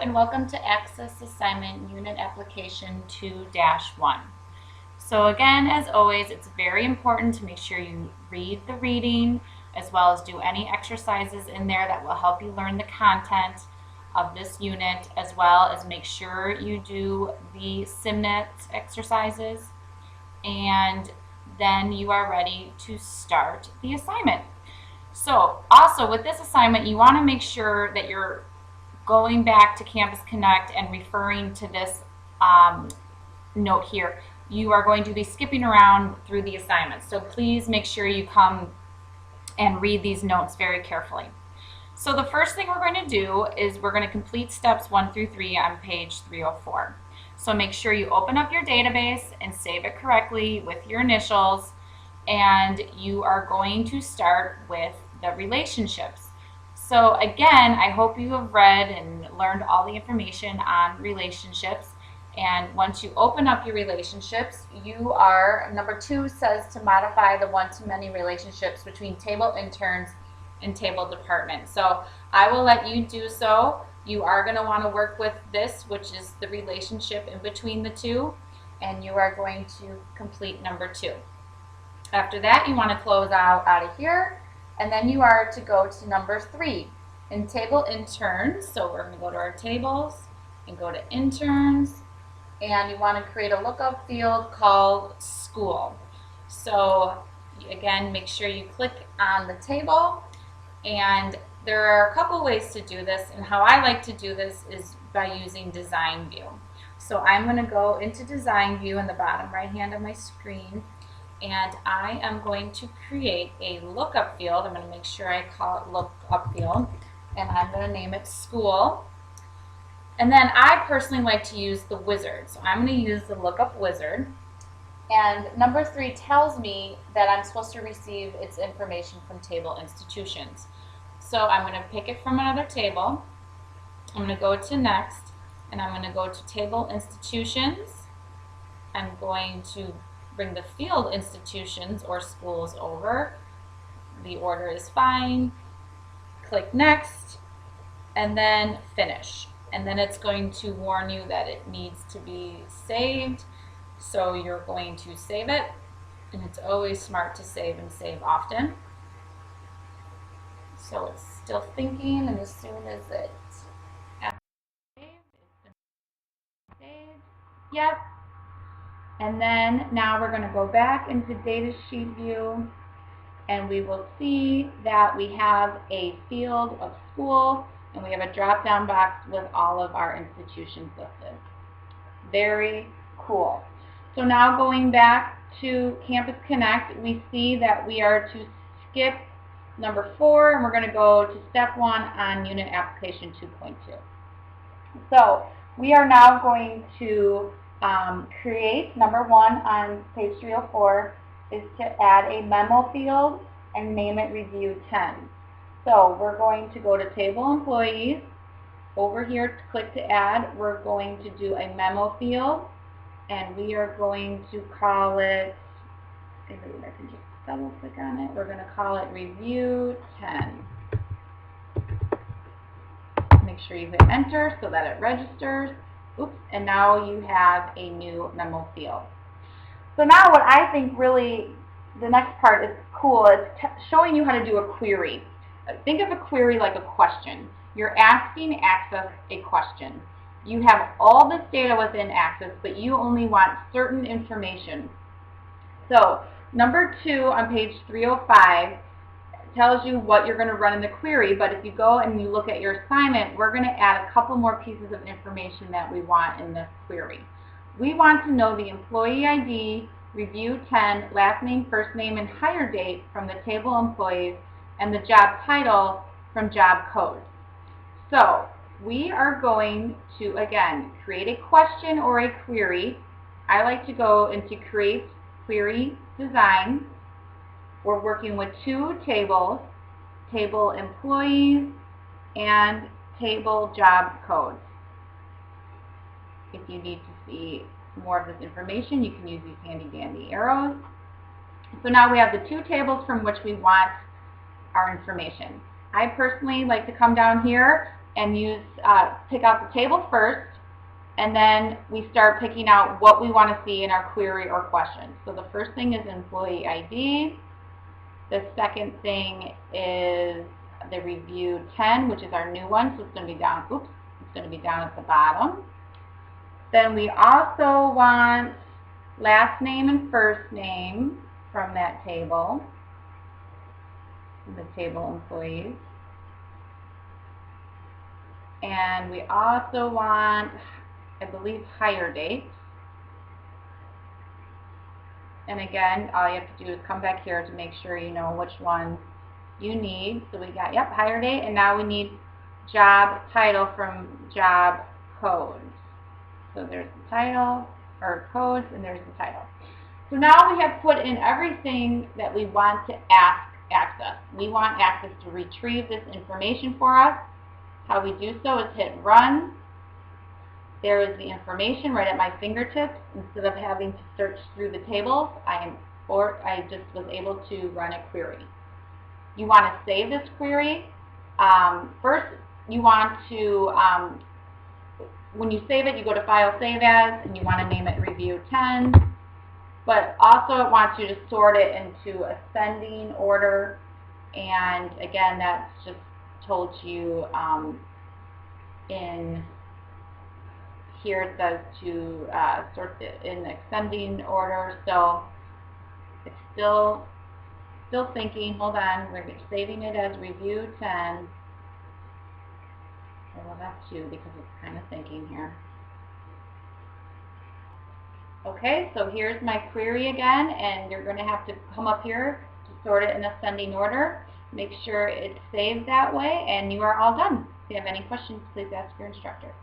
and welcome to Access Assignment Unit Application 2-1. So again, as always, it's very important to make sure you read the reading as well as do any exercises in there that will help you learn the content of this unit, as well as make sure you do the SimNet exercises, and then you are ready to start the assignment. So also with this assignment, you want to make sure that you're going back to Campus Connect and referring to this note here. You are going to be skipping around through the assignments, so please make sure you come and read these notes very carefully. So the first thing we're going to do is we're going to complete steps 1 through 3 on page 304. So make sure you open up your database and save it correctly with your initials, and you are going to start with the relationships. So again, I hope you have read and learned all the information on relationships. And once you open up your relationships, number 2 says to modify the one-to-many relationships between table interns and table department. So I will let you do so. You are going to want to work with this, which is the relationship in between the two, and you are going to complete number 2. After that, you want to close out of here. And then you are to go to number 3 in table interns. So we're going to go to our tables and go to interns, and you want to create a lookup field called school. So again, make sure you click on the table, and there are a couple ways to do this, and how I like to do this is by using design view. So I'm going to go into design view in the bottom right hand of my screen, and I am going to create a lookup field. I'm going to make sure I call it lookup field, and I'm going to name it school. And then I personally like to use the wizard, so I'm going to use the lookup wizard. And number 3 tells me that I'm supposed to receive its information from table institutions. So I'm going to pick it from another table. I'm going to go to next, and I'm going to go to table institutions. I'm going to bring the field institutions or schools over. The order is fine. Click next, and then finish. And then it's going to warn you that it needs to be saved. So you're going to save it, and it's always smart to save and save often. So it's still thinking, and as soon as it's saved, it's saved. Yep. And then now we're going to go back into data sheet view, and we will see that we have a field of school, and we have a drop-down box with all of our institutions listed. Very cool. So now going back to Campus Connect, we see that we are to skip number 4, and we're going to go to step 1 on unit application 2.2. So we are now going to create, number 1 on page 304 is to add a memo field and name it review 10. So we're going to go to table employees. Over here, click to add. We're going to do a memo field, and we are going to call it, I can just double click on it. We're going to call it review 10. Make sure you hit enter so that it registers. Oops, and now you have a new memo field. So now what I think really the next part is cool is showing you how to do a query. Think of a query like a question. You're asking Access a question. You have all this data within Access, but you only want certain information. So number 2 on page 305 tells you what you're going to run in the query, but if you go and you look at your assignment, we're going to add a couple more pieces of information that we want in this query. We want to know the employee ID, review 10, last name, first name, and hire date from the table employees, and the job title from job code. So we are going to, again, create a question or a query. I like to go into create query design. We're working with 2 tables, table employees and table job codes. If you need to see more of this information, you can use these handy dandy arrows. So now we have the 2 tables from which we want our information. I personally like to come down here and pick out the table first, and then we start picking out what we want to see in our query or question. So the first thing is employee ID. The second thing is the review 10, which is our new one, so it's going to be down, it's going to be down at the bottom. Then we also want last name and first name from that table, the table employees. And we also want, I believe, hire date. And again, all you have to do is come back here to make sure you know which one you need. So we got, yep, hire date, and now we need job title from job codes. So there's the title, or codes, and there's the title. So now we have put in everything that we want to access. We want access to retrieve this information for us. How we do so is hit run. There is the information right at my fingertips. Instead of having to search through the tables, I just was able to run a query. You want to save this query. First, you want to, when you save it, you go to File, Save As, and you want to name it Review 10. But also it wants you to sort it into ascending order. And again, that's just told you in here it says to sort it in ascending order. So it's still thinking. Hold on, we're saving it as Review 10. Well, that's 2 because it's kind of thinking here. Okay, so here's my query again, and you're going to have to come up here to sort it in ascending order. Make sure it's saved that way, and you are all done. If you have any questions, please ask your instructor.